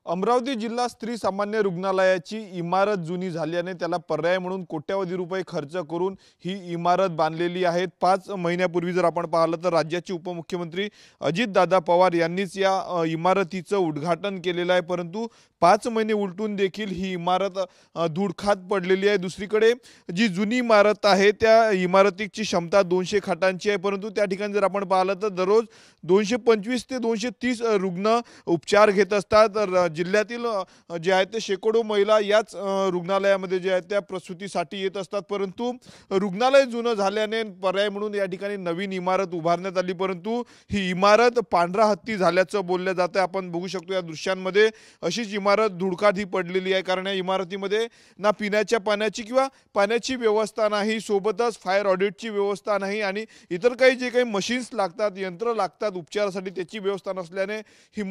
अमरावती जिल्हा स्त्री सामान्य रुग्णालयाची इमारत जुनी झाल्याने त्याला पर्याय म्हणून कोट्यावधी रुपये खर्च करून ही इमारत बांधलेली आहे। 5 महिन्यापूर्वी जर आपण पाहिलं तर राज्याचे उपमुख्यमंत्री अजितदादा पवार यांनीच या इमारतीचं उद्घाटन केलेलं आहे, परंतु 5 महिने उलटून देखील ही इमारत धूळखात पडलेली आहे। दुसरीकडे जी जुनी इमारत आहे त्या इमारतीची क्षमता 200 खाटांची आहे, परंतु त्या ठिकाणी जर आपण पाहिलं तर दररोज 225 ते 230 रुग्ण उपचार घेत असतात। जिल्ह्यातील जे आहेत ते शेकडो महिला याच रुग्णालयामध्ये जे आहेत त्या प्रसूतीसाठी येत असतात, परंतु रुग्णालय जुनं झाल्याने पर्याय म्हणून या ठिकाणी नवीन इमारत उभारण्यात आली, परंतु ही इमारत पांढरा हत्ती झाल्याचं बोललं जातं। आपण बघू शकतो या दृश्यांमध्ये अशीच इमारत धुळखात ही पडलेली आहे, कारण या इमारतीमध्ये ना पिण्याच्या पाण्याची किंवा पाण्याची व्यवस्था नाही, सोबतच फायर ऑडिटची व्यवस्था नाही आणि इतर काही जे काही मशीन्स लागतात, यंत्र लागतात उपचारासाठी त्याची व्यवस्था नसल्याने ही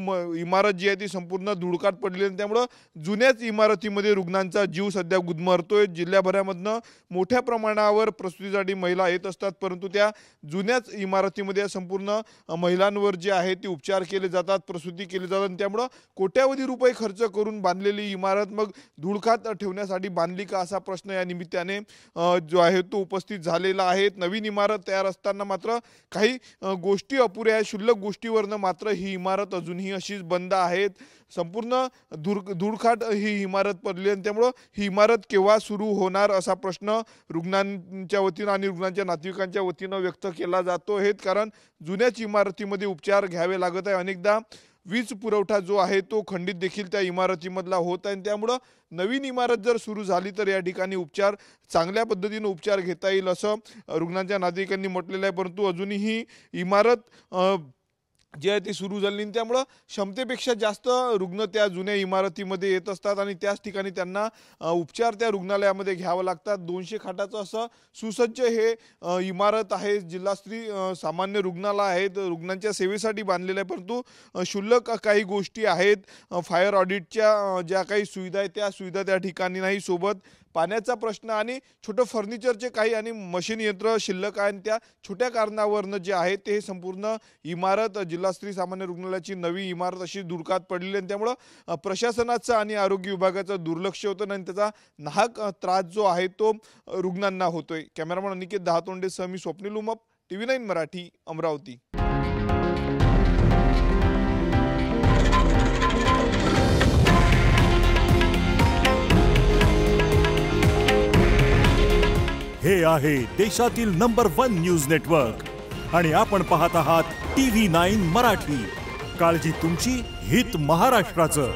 इमारत जी आहे ती संपूर्ण धुळखात पडली आणि त्यामुळे जुन्याच इमारतीमध्ये रुग्णांचा जीव सध्या गुदमरतोय। जिल्ह्याभरामधनं मोठ्या प्रमाणावर प्रसूतीसाठी महिला येत असतात, परंतु त्या जुन्याच इमारतीमध्ये संपूर्ण महिलांवर जे आहे ते उपचार केले जातात, प्रसूती केली जातात आणि त्यामुळे कोट्यावधी रुपये खर्च करून बांधलेली इमारत मग धुळखात ठेवण्यासाठी बांधली का असा प्रश्न या निमित्ताने जो आहे तो उपस्थित झालेला आहे। नवीन इमारत तयार असताना मात्र काही गोष्टी अपुऱ्या आहेत, क्षुल्लक गोष्टीवरनं मात्र ही इमारत अजूनही अशीच बंद आहे। संपूर्ण धुळखाट ही इमारत पडली आणि त्यामुळे ही इमारत केव्हा सुरू होणार असा प्रश्न रुग्णांच्या वतीनं आणि रुग्णांच्या नातेवाईकांच्या वतीनं व्यक्त केला जातो आहे, कारण जुन्याच इमारतीमध्ये उपचार घ्यावे लागत आहे। अनेकदा वीज पुरवठा जो आहे तो खंडित देखील त्या इमारतीमधला होत आहे, त्यामुळे नवीन इमारत जर सुरू झाली तर या ठिकाणी उपचार चांगल्या पद्धतीने उपचार घेता येईल असं रुग्णांच्या नातेवाईकांनी म्हटलेलं आहे, परंतु अजूनही इमारत जे आहे ती सुरू झाली, त्यामुळे क्षमतेपेक्षा जास्त रुग्ण त्या जुन्या इमारतीमध्ये येत असतात आणि त्याच ठिकाणी त्यांना उपचार त्या रुग्णालयामध्ये घ्यावं लागतात। 200 खाटाचं असं सुसज्ज हे इमारत आहे, जिल्हा स्त्री सामान्य रुग्णालय आहे, रुग्णांच्या सेवेसाठी बांधलेलं आहे, परंतु क्षुल्लक काही गोष्टी आहेत। फायर ऑडिटच्या ज्या काही सुविधा आहेत त्या सुविधा त्या ठिकाणी नाही, सोबत पाण्याचा प्रश्न आणि छोटं फर्निचरचे काही आणि मशीन यंत्र शिल्लक आहे। त्या छोट्या कारणावरनं जे आहे ते संपूर्ण इमारत जिल्हा स्त्री सामान्य रुग्णालयाची नवी इमारत अशी धुळखात पडलेली आहे, त्यामुळे प्रशासनाचं आणि आरोग्य विभागाचं दुर्लक्ष होतं आणि त्याचा नाहक त्रास जो आहे तो रुग्णांना होतोय। कॅमेरामन अनिकेत दहातोंडेसह मी स्वप्नील उमप, TV9 मराठी, अमरावती। हे आहे देशातील नंबर 1 न्यूज नेटवर्क आणि आपण पाहत आहात TV9 मराठी। काळजी तुमची, हित महाराष्ट्राचं।